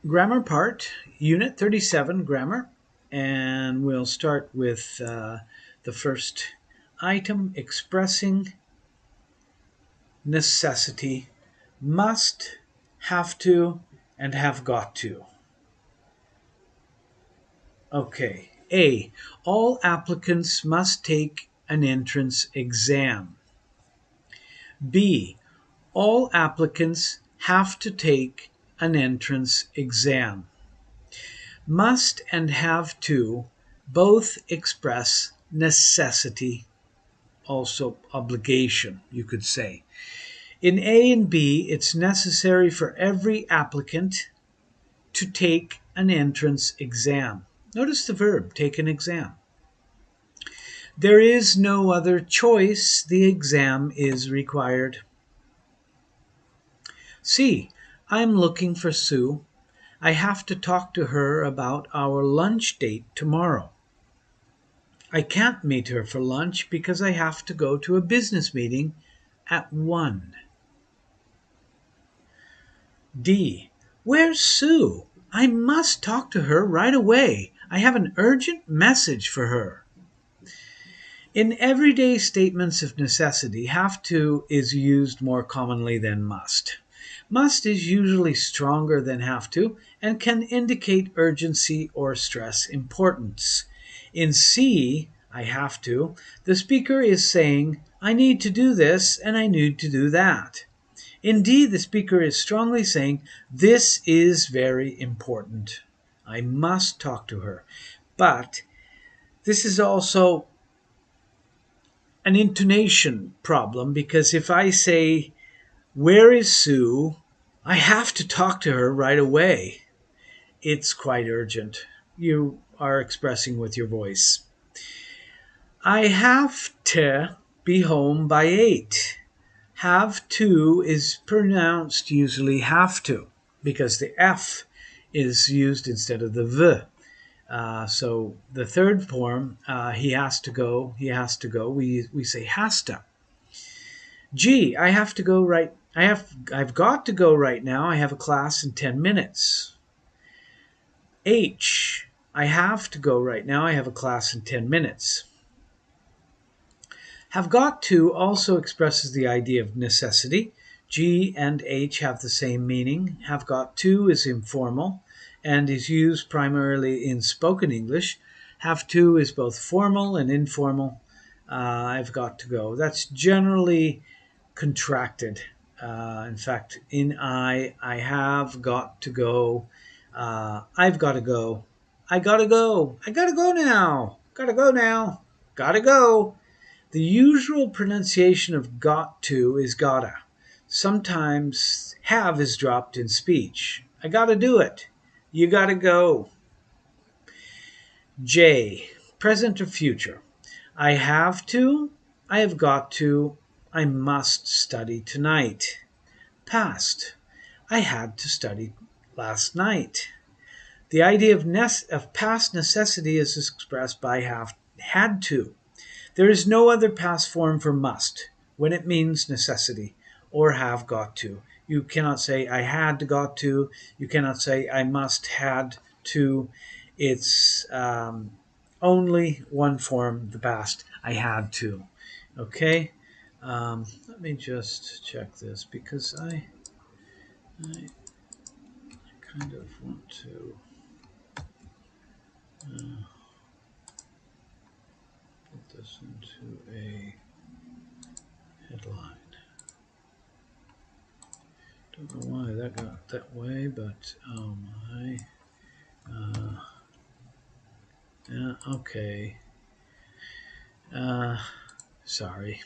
Grammar part, Unit 37, Grammar. And we'll start with the first item, expressing necessity, must, have to, and have got to. Okay. A. All applicants must take an entrance exam. B. All applicants have to take an entrance exam. Must and have to both express necessity, also obligation, you could say. In A and B, it's necessary for every applicant to take an entrance exam. Notice the verb, take an exam. There is no other choice. The exam is required. C. I'm looking for Sue. I have to talk to her about our lunch date tomorrow. I can't meet her for lunch because I have to go to a business meeting at 1. D. Where's Sue? I must talk to her right away. I have an urgent message for her. In everyday statements of necessity, have to is used more commonly than must. Must is usually stronger than have to and can indicate urgency or stress importance. In C, I have to, the speaker is saying, I need to do this and I need to do that. In D, the speaker is strongly saying, this is very important. I must talk to her. But this is also an intonation problem, because if I say, where is Sue? I have to talk to her right away. It's quite urgent. You are expressing with your voice. I have to be home by 8. Have to is pronounced usually have to, because the F is used instead of the V. So the third form, he has to go, we say has to. G, I have to go right, I've got to go right now. I have a class in 10 minutes. H, I have to go right now. I have a class in 10 minutes. Have got to also expresses the idea of necessity. G and H have the same meaning. Have got to is informal and is used primarily in spoken English. Have to is both formal and informal. I've got to go. That's generally contracted. In fact, in I have got to go. I've got to go. I gotta go. I gotta go now. Gotta go now. Gotta go. The usual pronunciation of got to is gotta. Sometimes have is dropped in speech. I gotta do it. You gotta go. J, present or future. I have to. I have got to. I must study tonight. Past. I had to study last night. The idea of past necessity is expressed by have had to. There is no other past form for must when it means necessity or have got to. You cannot say I had got to. You cannot say I must had to. It's only one form, the past, I had to. Okay? Let me just check this, because I kind of want to put this into a headline. Don't know why that got that way, but yeah, okay. Sorry.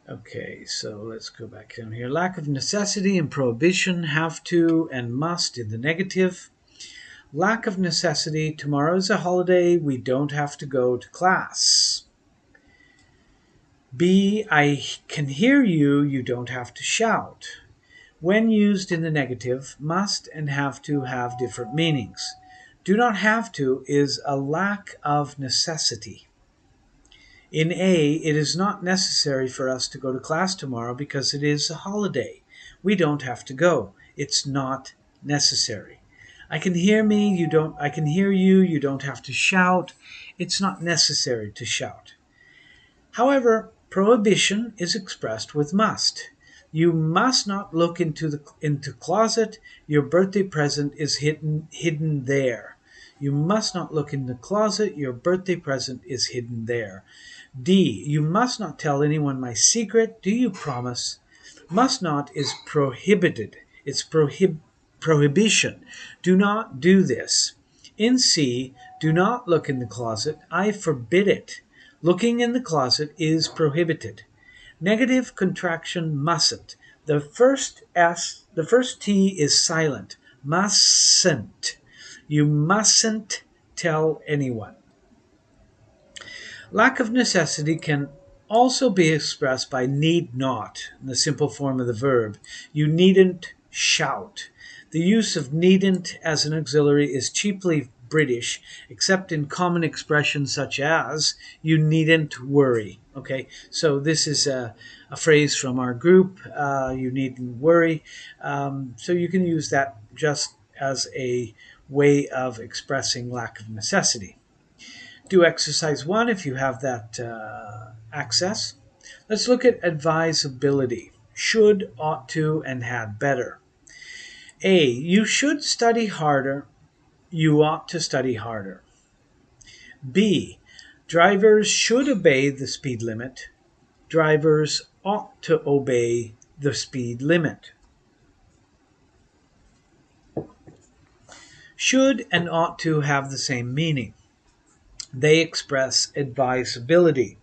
Okay, so let's go back down here. Lack of necessity and prohibition, have to and must in the negative. Lack of necessity, tomorrow is a holiday, we don't have to go to class. B, I can hear you, you don't have to shout. When used in the negative, must and have to have different meanings. Do not have to is a lack of necessity. In A, it is not necessary for us to go to class tomorrow because it is a holiday. We don't have to go. It's not necessary. I can hear me, you don't, I can hear you, you don't have to shout. It's not necessary to shout. However, prohibition is expressed with must. You must not look into closet. Your birthday present is hidden there. You must not look in the closet. Your birthday present is hidden there. D. You must not tell anyone my secret. Do you promise? Must not is prohibited. It's prohibition. Do not do this. In C, do not look in the closet. I forbid it. Looking in the closet is prohibited. Negative contraction mustn't. The first T is silent. Mustn't. You mustn't tell anyone. Lack of necessity can also be expressed by need not, in the simple form of the verb. You needn't shout. The use of needn't as an auxiliary is cheaply British, except in common expressions such as you needn't worry. Okay, so this is a phrase from our group, you needn't worry. So you can use that just as a way of expressing lack of necessity. Do exercise 1 if you have that access. Let's look at advisability. Should, ought to, and had better. A. You should study harder. You ought to study harder. B. Drivers should obey the speed limit. Drivers ought to obey the speed limit. Should and ought to have the same meaning. They express advisability.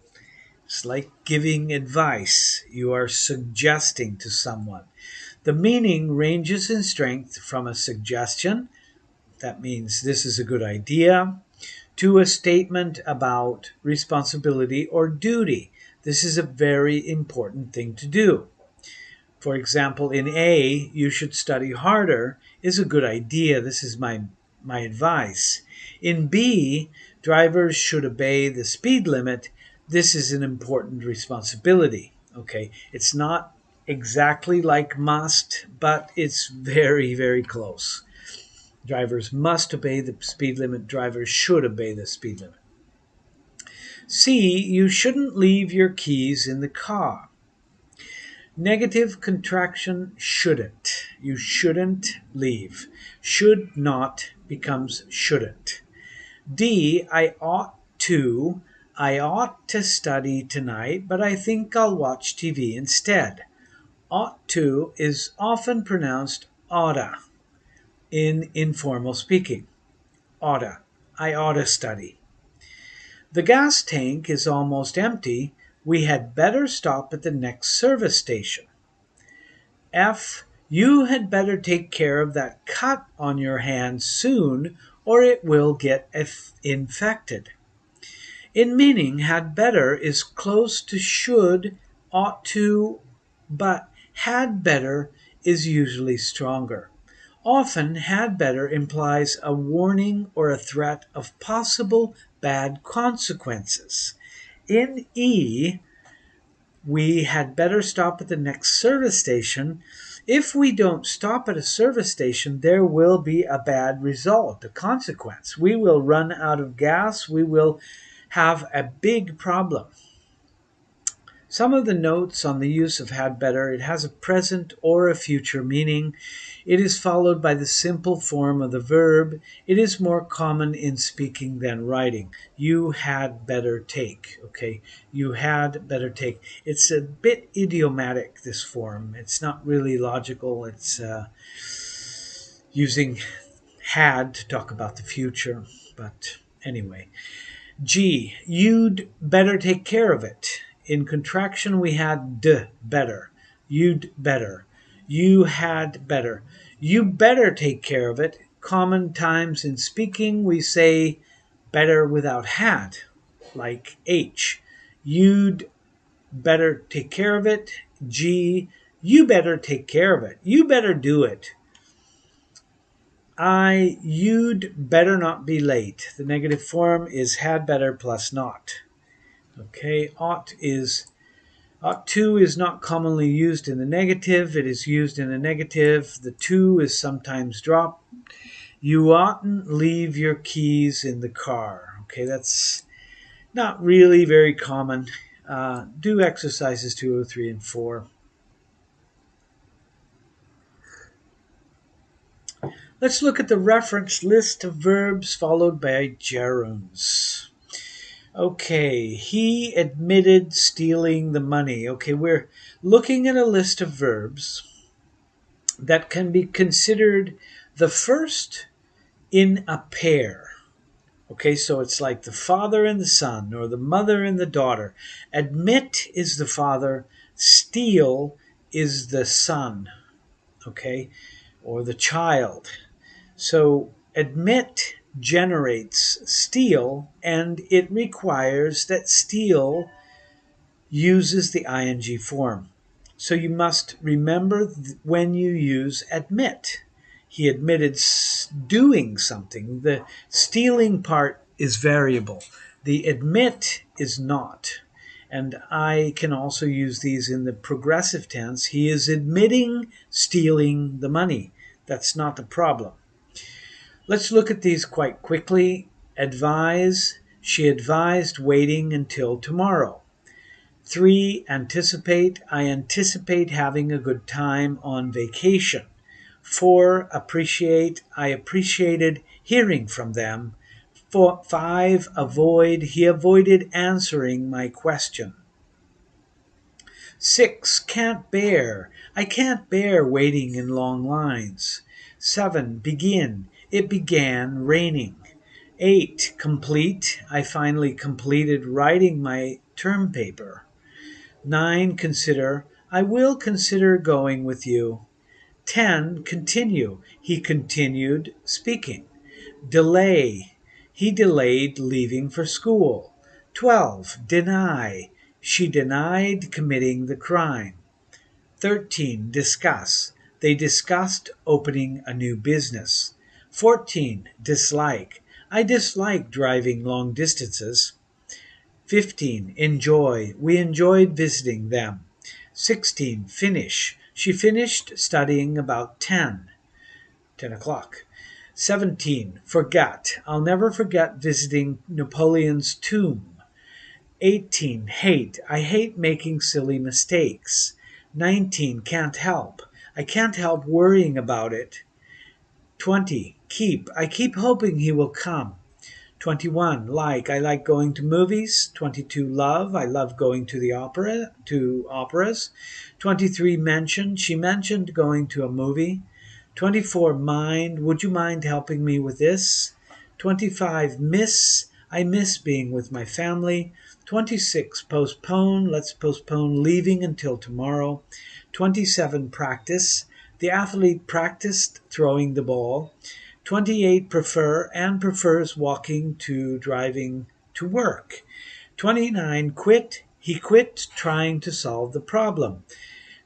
It's like giving advice. You are suggesting to someone. The meaning ranges in strength from a suggestion, that means this is a good idea, to a statement about responsibility or duty. This is a very important thing to do. For example, in A, you should study harder is a good idea. This is my advice. In B, drivers should obey the speed limit. This is an important responsibility. Okay, it's not exactly like must, but it's very, very close. Drivers must obey the speed limit. Drivers should obey the speed limit. C, you shouldn't leave your keys in the car. Negative contraction shouldn't. You shouldn't leave. Should not becomes shouldn't. D, I ought to. I ought to study tonight, but I think I'll watch TV instead. Ought to is often pronounced oughta in informal speaking. Oughta. I oughta study. The gas tank is almost empty. We had better stop at the next service station. F, you had better take care of that cut on your hand soon, or it will get infected. In meaning, had better is close to should, ought to, but had better is usually stronger. Often, had better implies a warning or a threat of possible bad consequences. In E, we had better stop at the next service station. If we don't stop at a service station, there will be a bad result, a consequence. We will run out of gas. We will have a big problem. Some of the notes on the use of had better, it has a present or a future meaning. It is followed by the simple form of the verb. It is more common in speaking than writing. You had better take, okay? You had better take. It's a bit idiomatic, this form. It's not really logical. It's using had to talk about the future, but anyway. G, you'd better take care of it. In contraction, we had d, better. You'd better. You had better. You better take care of it. Common times in speaking, we say better without had, like H. You'd better take care of it. G, you better take care of it. You better do it. I, you'd better not be late. The negative form is had better plus not. Okay, ought to is not commonly used in the negative. It is used in the negative. The to is sometimes dropped. You oughtn't leave your keys in the car. Okay, that's not really very common. Do exercises 203 and 4. Let's look at the reference list of verbs followed by gerunds. Okay, he admitted stealing the money. Okay, we're looking at a list of verbs that can be considered the first in a pair. Okay, so it's like the father and the son, or the mother and the daughter. Admit is the father, steal is the son, okay, or the child. So admit generates steal, and it requires that steal uses the ing form. So you must remember when you use admit. He admitted doing something. The stealing part is variable. The admit is not. And I can also use these in the progressive tense. He is admitting stealing the money. That's not the problem. Let's look at these quite quickly. Advise. She advised waiting until tomorrow. 3. Anticipate. I anticipate having a good time on vacation. 4. Appreciate. I appreciated hearing from them. 5. Avoid. He avoided answering my question. 6. Can't bear. I can't bear waiting in long lines. 7. Begin. It began raining. 8. Complete. I finally completed writing my term paper. 9. Consider. I will consider going with you. 10. Continue. He continued speaking. Delay. He delayed leaving for school. 12. Deny. She denied committing the crime. 13. Discuss. They discussed opening a new business. 14. Dislike. I dislike driving long distances. 15. Enjoy. We enjoyed visiting them. 16. Finish. She finished studying about 10 o'clock. 17. Forget. I'll never forget visiting Napoleon's tomb. 18. Hate. I hate making silly mistakes. 19. Can't help. I can't help worrying about it. 20. Keep. I keep hoping he will come. 21. Like. I like going to movies. 22. Love. I love going to operas. 23. Mention. She mentioned going to a movie. 24. Mind. Would you mind helping me with this? 25. Miss. I miss being with my family. 26. Postpone. Let's postpone leaving until tomorrow. 27. Practice. The athlete practiced throwing the ball. 28. Prefer. Anne prefers walking to driving to work. 29. Quit. He quit trying to solve the problem.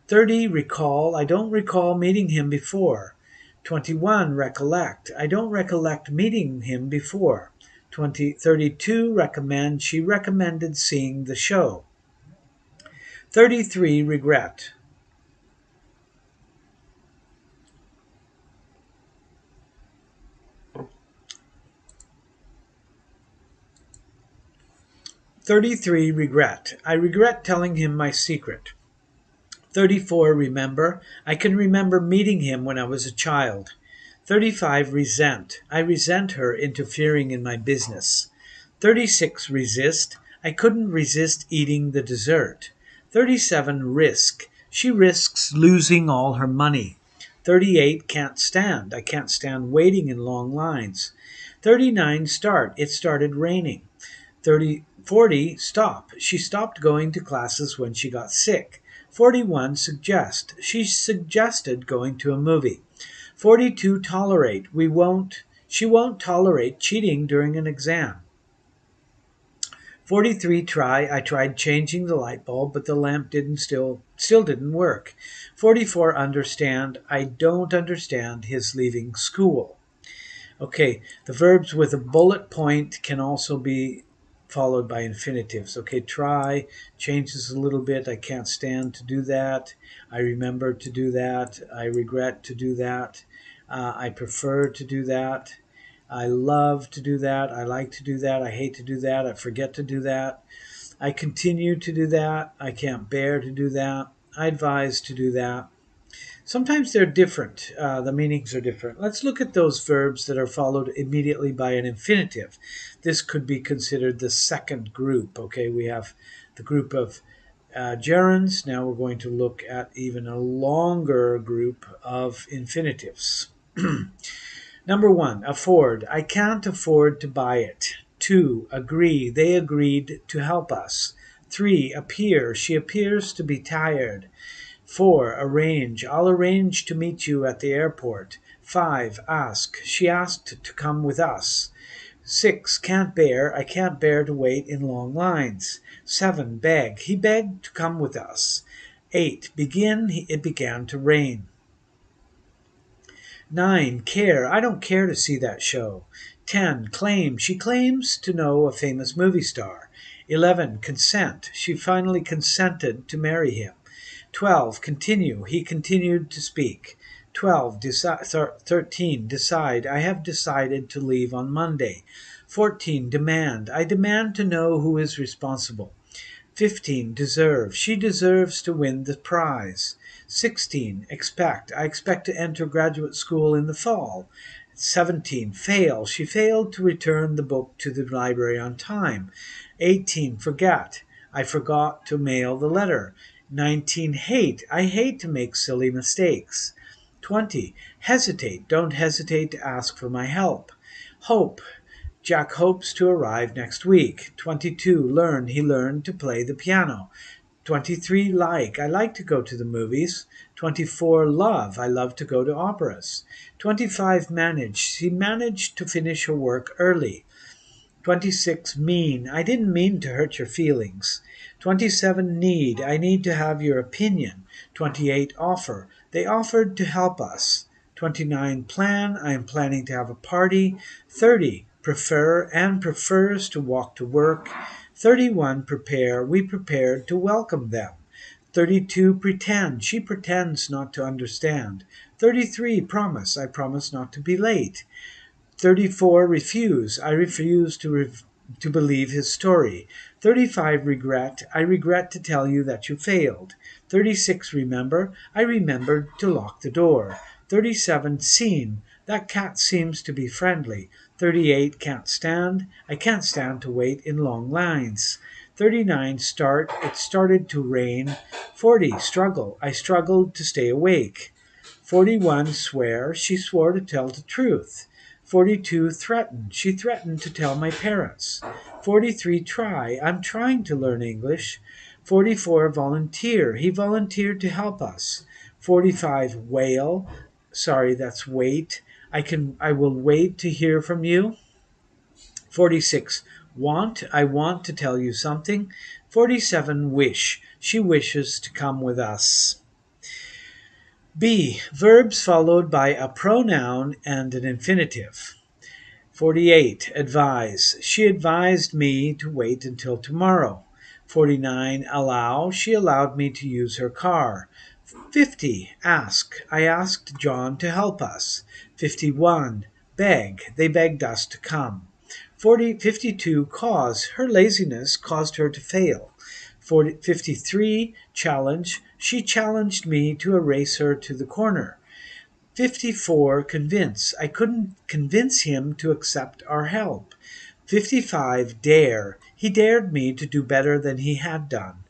30. Recall. I don't recall meeting him before. 21. Recollect. I don't recollect meeting him before. 32. Recommend. She recommended seeing the show. 33. Regret. 33. Regret. I regret telling him my secret. 34. Remember. I can remember meeting him when I was a child. 35. Resent. I resent her interfering in my business. 36. Resist. I couldn't resist eating the dessert. 37. Risk. She risks losing all her money. 38. Can't stand. I can't stand waiting in long lines. 39. Start. It started raining. 40. Stop. She stopped going to classes when she got sick. 41. Suggest. She suggested going to a movie. 42. Tolerate. She won't tolerate cheating during an exam. 43. Try. I tried changing the light bulb, but the lamp still didn't work. 44. Understand. I don't understand his leaving school. Okay, the verbs with a bullet point can also be followed by infinitives. Okay, try changes a little bit. I can't stand to do that. I remember to do that. I regret to do that. I prefer to do that. I love to do that. I like to do that. I hate to do that. I forget to do that. I continue to do that. I can't bear to do that. I advise to do that. Sometimes they're different. The meanings are different. Let's look at those verbs that are followed immediately by an infinitive. This could be considered the second group. Okay, we have the group of gerunds. Now we're going to look at even a longer group of infinitives. Number one, afford. I can't afford to buy it. Two, agree. They agreed to help us. Three, appear. She appears to be tired. Four, arrange. I'll arrange to meet you at the airport. Five, ask. She asked to come with us. Six, can't bear. I can't bear to wait in long lines. Seven, beg. He begged to come with us. Eight, begin. It began to rain. 9. Care. I don't care to see that show. 10. Claim. She claims to know a famous movie star. 11. Consent. She finally consented to marry him. 12. Continue. He continued to speak. 13. Decide. I have decided to leave on Monday. 14. Demand. I demand to know who is responsible. 15. Deserve. She deserves to win the prize. 16. Expect. I expect to enter graduate school in the fall. 17. Fail. She failed to return the book to the library on time. 18. Forget. I forgot to mail the letter. 19. Hate. I hate to make silly mistakes. 20. Hesitate. Don't hesitate to ask for my help. Hope. Jack hopes to arrive next week. 22. Learn. He learned to play the piano. 23. Like. I like to go to the movies. 24. Love. I love to go to operas. 25. Manage. She managed to finish her work early. 26. Mean. I didn't mean to hurt your feelings. 27. Need. I need to have your opinion. 28. Offer. They offered to help us. 29. Plan. I am planning to have a party. 30. Prefer. Anne prefers to walk to work. 31. Prepare. We prepared to welcome them. 32. Pretend. She pretends not to understand. 33. Promise. I promise not to be late. 34. Refuse. I refuse to believe his story. 35. Regret. I regret to tell you that you failed. 36. Remember. I remembered to lock the door. 37. Seen. That cat seems to be friendly. 38. Can't stand. I can't stand to wait in long lines. 39. Start. It started to rain. 40. Struggle. I struggled to stay awake. 41. Swear. She swore to tell the truth. 42. Threaten. She threatened to tell my parents. 43. Try. I'm trying to learn English. 44. Volunteer. He volunteered to help us. 45. Wail. Sorry, that's wait. I will wait to hear from you. 46. Want. I want to tell you something. 47. Wish. She wishes to come with us. B. Verbs followed by a pronoun and an infinitive. 48. Advise. She advised me to wait until tomorrow. 49. Allow. She allowed me to use her car. 50. Ask. I asked John to help us. 51. Beg. They begged us to come. 52. Cause. Her laziness caused her to fail. 53. Challenge. She challenged me to erase her to the corner. 54. Convince. I couldn't convince him to accept our help. 55. Dare. He dared me to do better than he had done.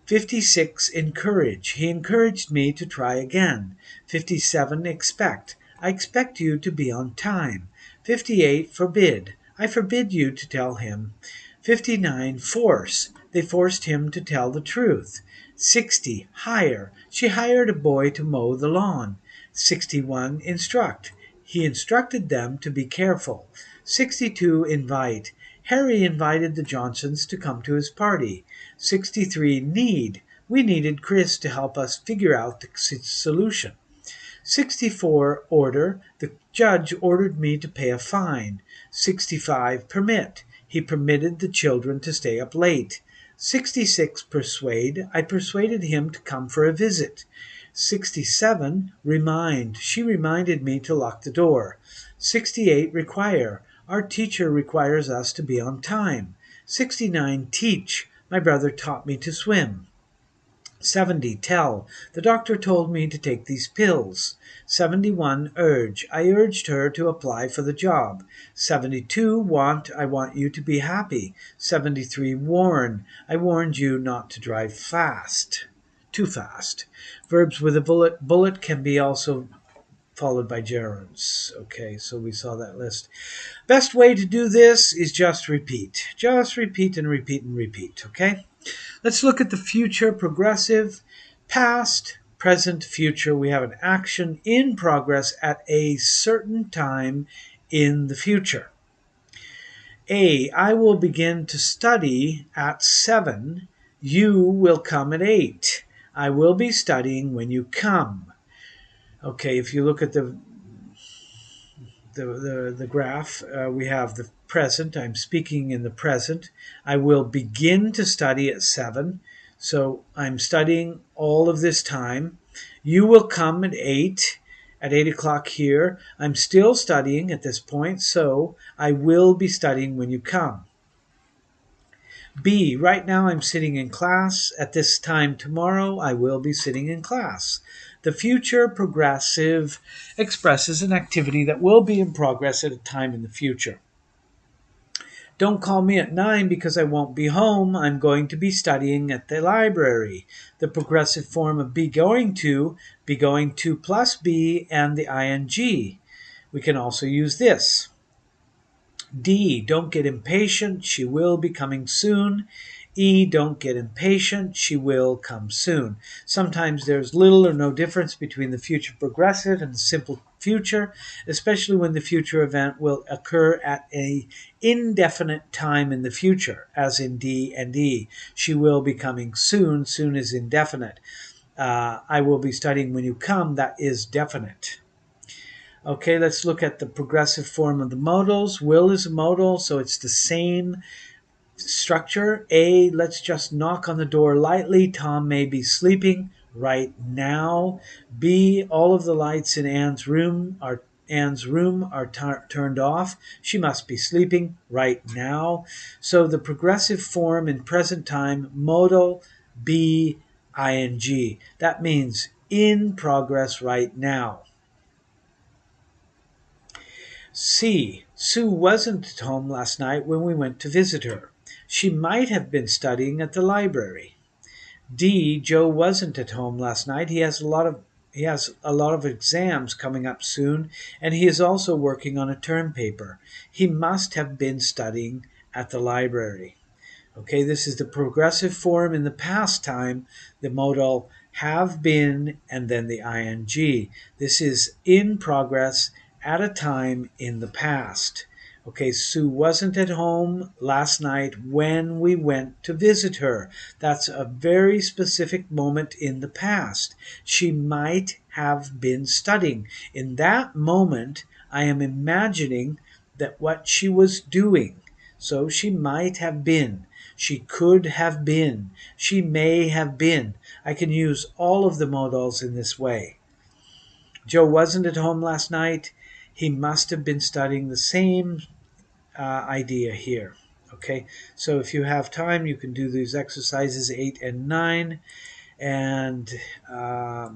56. Encourage. He encouraged me to try again. 57. Expect. I expect you to be on time. 58. Forbid. I forbid you to tell him. 59. Force. They forced him to tell the truth. 60. Hire. She hired a boy to mow the lawn. 61. Instruct. He instructed them to be careful. 62. Invite. Harry invited the Johnsons to come to his party. 63. Need. We needed Chris to help us figure out the solution. 64. Order. The judge ordered me to pay a fine. 65. Permit. He permitted the children to stay up late. 66. Persuade. I persuaded him to come for a visit. 67, remind. She reminded me to lock the door. 68, require. Our teacher requires us to be on time. 69, teach. My brother taught me to swim. 70, tell. The doctor told me to take these pills. 71, urge. I urged her to apply for the job. 72, want. I want you to be happy. 73, warn. I warned you not to drive fast. Too fast. Verbs with a bullet. Bullet can be also followed by gerunds. Okay, so we saw that list. Best way to do this is just repeat. Just repeat and repeat and repeat, okay? Let's look at the future progressive. Past, present, future. We have an action in progress at a certain time in the future. A, I will begin to study at 7. You will come at 8. I will be studying when you come. Okay, if you look at the graph, we have the present. I'm speaking in the present. I will begin to study at 7. So I'm studying all of this time. You will come at 8. At 8 o'clock here. I'm still studying at this point, so I will be studying when you come. B, right now I'm sitting in class. At this time tomorrow, I will be sitting in class. The future progressive expresses an activity that will be in progress at a time in the future. Don't call me at 9 because I won't be home. I'm going to be studying at the library. The progressive form of be going to plus be and the ing. We can also use this. D, don't get impatient. She will be coming soon. E, don't get impatient. She will come soon. Sometimes there's little or no difference between the future progressive and the simple future, especially when the future event will occur at an indefinite time in the future, as in D and E. She will be coming soon. Soon is indefinite. I will be studying when you come. That is definite. Okay, let's look at the progressive form of the modals. Will is a modal, so it's the same structure. A, let's just knock on the door lightly. Tom may be sleeping right now. B, all of the lights in Anne's room are turned off. She must be sleeping right now. So the progressive form in present time, modal, be, ing. That means in progress right now. C, Sue wasn't at home last night when we went to visit her. She might have been studying at the library. D, Joe wasn't at home last night. He has a lot of exams coming up soon, and he is also working on a term paper. He must have been studying at the library. Okay, this is the progressive form in the past time, the modal have been, and then the ing. This is in progress at a time in the past. Okay, Sue wasn't at home last night when we went to visit her. That's a very specific moment in the past. She might have been studying. In that moment, I am imagining that what she was doing. So she might have been. She could have been. She may have been. I can use all of the modals in this way. Joe wasn't at home last night. He must have been studying. The same idea here. Okay, so if you have time, you can do these exercises 8 and 9. And